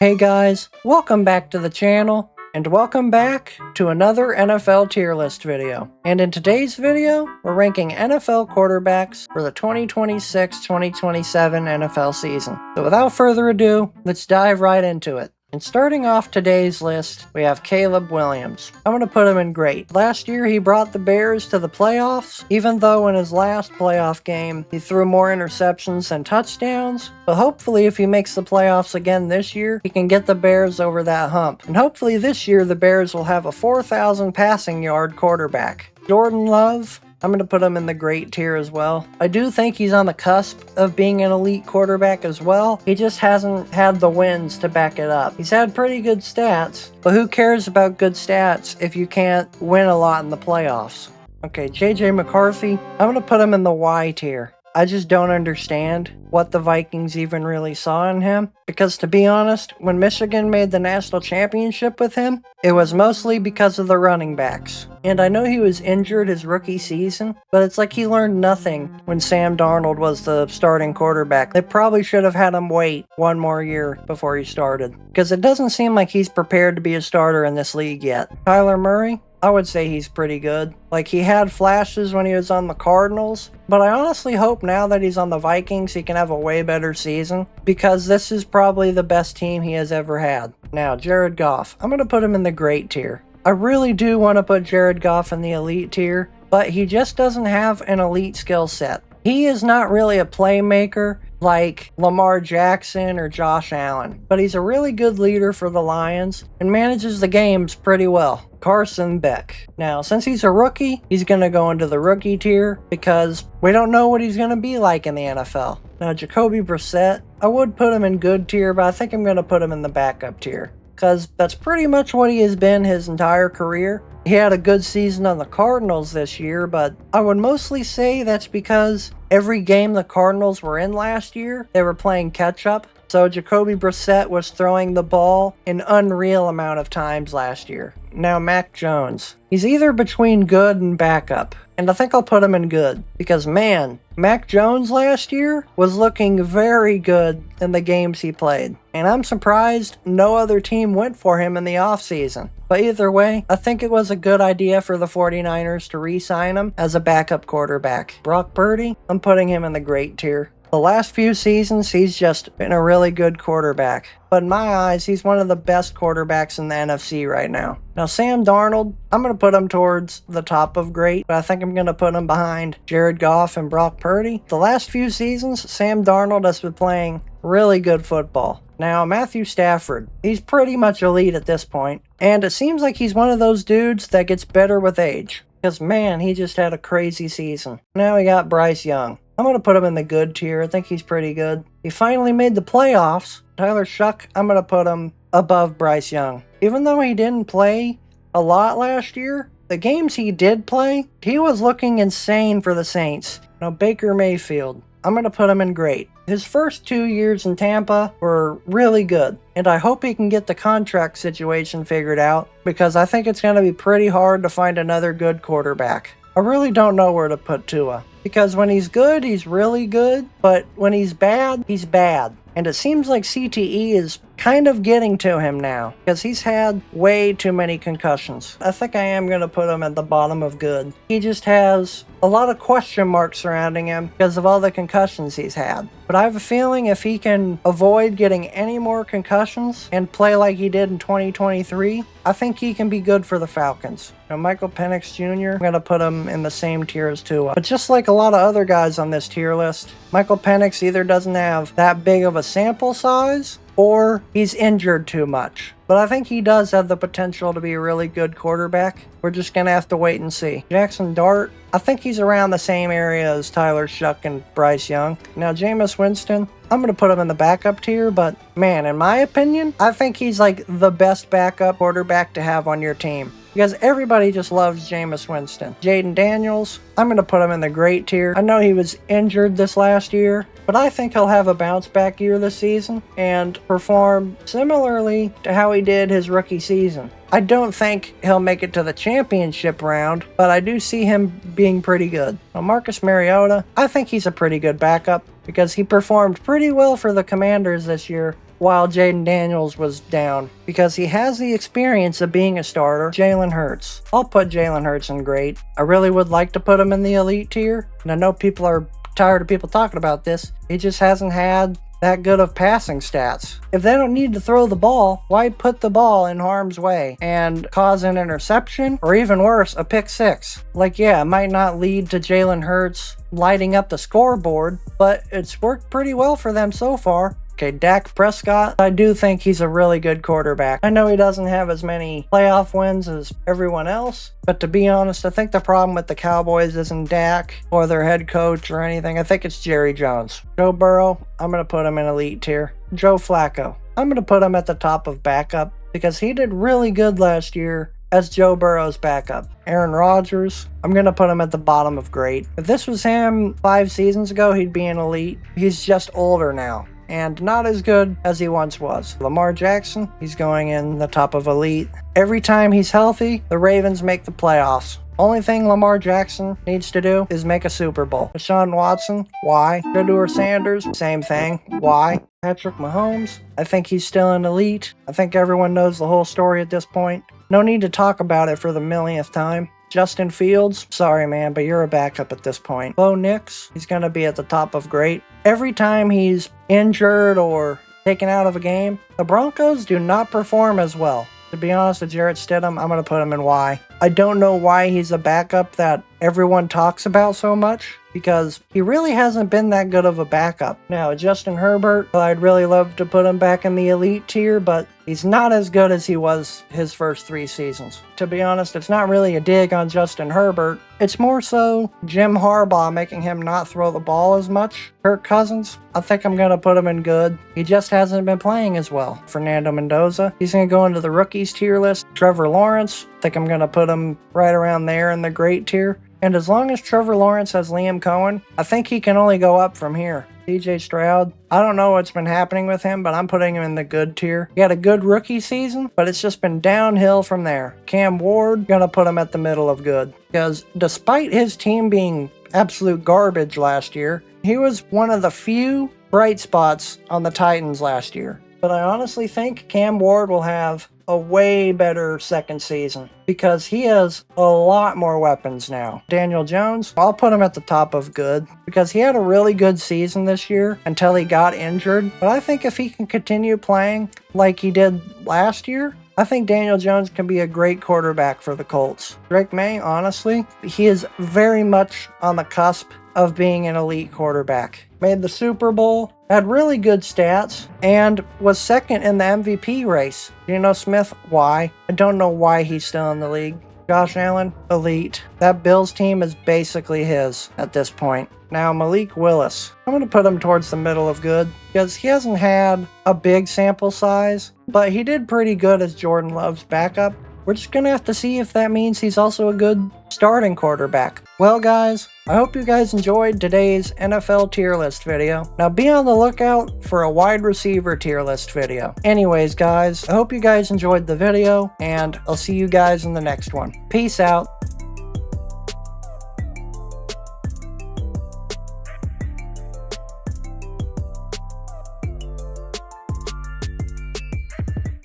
Hey guys, welcome back to the channel, and welcome back to another NFL tier list video. And in today's video, we're ranking NFL quarterbacks for the 2026-2027 NFL season. So without further ado, let's dive right into it. And starting off today's list, we have Caleb Williams. I'm going to put him in great. Last year, he brought the Bears to the playoffs, even though in his last playoff game, he threw more interceptions than touchdowns. But hopefully, if he makes the playoffs again this year, he can get the Bears over that hump. And hopefully this year, the Bears will have a 4,000 passing yard quarterback. Jordan Love, I'm going to put him in the great tier as well. I do think he's on the cusp of being an elite quarterback as well. He just hasn't had the wins to back it up. He's had pretty good stats, but who cares about good stats if you can't win a lot in the playoffs? Okay, JJ McCarthy, I'm going to put him in the Y tier. I just don't understand what the Vikings even really saw in him. Because to be honest, when Michigan made the national championship with him, it was mostly because of the running backs. And I know he was injured his rookie season, but it's like he learned nothing when Sam Darnold was the starting quarterback. They probably should have had him wait one more year before he started. Because it doesn't seem like he's prepared to be a starter in this league yet. Kyler Murray, I would say he's pretty good. Like, he had flashes when he was on the Cardinals, but I honestly hope now that he's on the Vikings, he can have a way better season, because this is probably the best team he has ever had. Now, Jared Goff. I'm going to put him in the great tier. I really do want to put Jared Goff in the elite tier, but he just doesn't have an elite skill set. He is not really a playmaker like Lamar Jackson or Josh Allen, but he's a really good leader for the Lions and manages the games pretty well. Carson Beck. Now, since he's a rookie, he's going to go into the rookie tier because we don't know what he's going to be like in the NFL. Now, Jacoby Brissett, I would put him in good tier, but I think I'm going to put him in the backup tier because that's pretty much what he has been his entire career. He had a good season on the Cardinals this year, but I would mostly say that's because every game the Cardinals were in last year, they were playing catch-up. So Jacoby Brissett was throwing the ball an unreal amount of times last year. Now, Mac Jones. He's either between good and backup, and I think I'll put him in good. Because, man, Mac Jones last year was looking very good in the games he played. And I'm surprised no other team went for him in the offseason. But either way, I think it was a good idea for the 49ers to re-sign him as a backup quarterback. Brock Purdy, I'm putting him in the great tier. The last few seasons, he's just been a really good quarterback. But in my eyes, he's one of the best quarterbacks in the NFC right now. Now, Sam Darnold, I'm going to put him towards the top of great, but I think I'm going to put him behind Jared Goff and Brock Purdy. The last few seasons, Sam Darnold has been playing really good football. Now, Matthew Stafford, he's pretty much elite at this point, and it seems like he's one of those dudes that gets better with age. Because, man, he just had a crazy season. Now we got Bryce Young. I'm going to put him in the good tier. I think he's pretty good. He finally made the playoffs. Tyler Shuck, I'm going to put him above Bryce Young. Even though he didn't play a lot last year, the games he did play, he was looking insane for the Saints. Now, Baker Mayfield, I'm going to put him in great. His first 2 years in Tampa were really good, and I hope he can get the contract situation figured out, because I think it's going to be pretty hard to find another good quarterback. I really don't know where to put Tua, because when he's good, he's really good, but when he's bad, he's bad. And it seems like CTE is kind of getting to him now, because he's had way too many concussions. I think I am going to put him at the bottom of good. He just has a lot of question marks surrounding him because of all the concussions he's had. But I have a feeling if he can avoid getting any more concussions and play like he did in 2023, I think he can be good for the Falcons. Now, Michael Penix Jr., I'm going to put him in the same tier as Tua. But just like a lot of other guys on this tier list, Michael Penix either doesn't have that big of a sample size or he's injured too much. But I think he does have the potential to be a really good quarterback. We're just going to have to wait and see. Jackson Dart, I think he's around the same area as Tyler Shuck and Bryce Young. Now, Jameis Winston, I'm going to put him in the backup tier, but man, in my opinion, I think he's like the best backup quarterback to have on your team. Because everybody just loves Jameis Winston. Jaden Daniels, I'm going to put him in the great tier. I know he was injured this last year, but I think he'll have a bounce back year this season and perform similarly to how he did his rookie season. I don't think he'll make it to the championship round, but I do see him being pretty good. Now, Marcus Mariota, I think he's a pretty good backup because he performed pretty well for the Commanders this year while Jaden Daniels was down because he has the experience of being a starter. Jalen Hurts. I'll put Jalen Hurts in great. I really would like to put him in the elite tier, and I know people are tired of people talking about this. He just hasn't had that good of passing stats. If they don't need to throw the ball, why put the ball in harm's way and cause an interception, or even worse, a pick six? Like, yeah, it might not lead to Jalen Hurts lighting up the scoreboard, but it's worked pretty well for them so far. Okay, Dak Prescott, I do think he's a really good quarterback. I know he doesn't have as many playoff wins as everyone else, but to be honest, I think the problem with the Cowboys isn't Dak or their head coach or anything. I think it's Jerry Jones. Joe Burrow, I'm going to put him in elite tier. Joe Flacco, I'm going to put him at the top of backup because he did really good last year as Joe Burrow's backup. Aaron Rodgers, I'm going to put him at the bottom of great. If this was him 5 seasons ago, he'd be in elite. He's just older now and not as good as he once was. Lamar Jackson, he's going in the top of elite. Every time he's healthy, the Ravens make the playoffs. Only thing Lamar Jackson needs to do is make a Super Bowl. Deshaun Watson, why? Shedeur Sanders, same thing, why? Patrick Mahomes, I think he's still an elite. I think everyone knows the whole story at this point. No need to talk about it for the millionth time. Justin Fields, sorry man, but you're a backup at this point. Bo Nix, he's going to be at the top of great. Every time he's injured or taken out of a game, the Broncos do not perform as well. To be honest with Jarrett Stidham, I'm going to put him in Y. I don't know why he's a backup that everyone talks about so much, because he really hasn't been that good of a backup. Now, Justin Herbert, I'd really love to put him back in the elite tier, but he's not as good as he was his first 3 seasons. To be honest, it's not really a dig on Justin Herbert. It's more so Jim Harbaugh making him not throw the ball as much. Kirk Cousins, I think I'm going to put him in good. He just hasn't been playing as well. Fernando Mendoza, he's going to go into the rookies tier list. Trevor Lawrence, I think I'm going to put him right around there in the great tier. And as long as Trevor Lawrence has Liam Cohen, I think he can only go up from here. CJ Stroud, I don't know what's been happening with him, but I'm putting him in the good tier. He had a good rookie season, but it's just been downhill from there. Cam Ward, gonna put him at the middle of good. Because despite his team being absolute garbage last year, he was one of the few bright spots on the Titans last year. But I honestly think Cam Ward will have a way better second season because he has a lot more weapons now. Daniel Jones, I'll put him at the top of good because he had a really good season this year until he got injured. But I think if he can continue playing like he did last year, I think Daniel Jones can be a great quarterback for the Colts. Drake May, honestly, he is very much on the cusp of being an elite quarterback. Made the Super Bowl, had really good stats, and was second in the MVP race. Geno Smith, why? I don't know why he's still in the league. Josh Allen, elite. That Bills team is basically his at this point. Now, Malik Willis. I'm going to put him towards the middle of good because he hasn't had a big sample size, but he did pretty good as Jordan Love's backup. We're just going to have to see if that means he's also a good starting quarterback. Well, guys, I hope you guys enjoyed today's NFL tier list video. Now, be on the lookout for a wide receiver tier list video. Anyways, guys, I hope you guys enjoyed the video, and I'll see you guys in the next one. Peace out.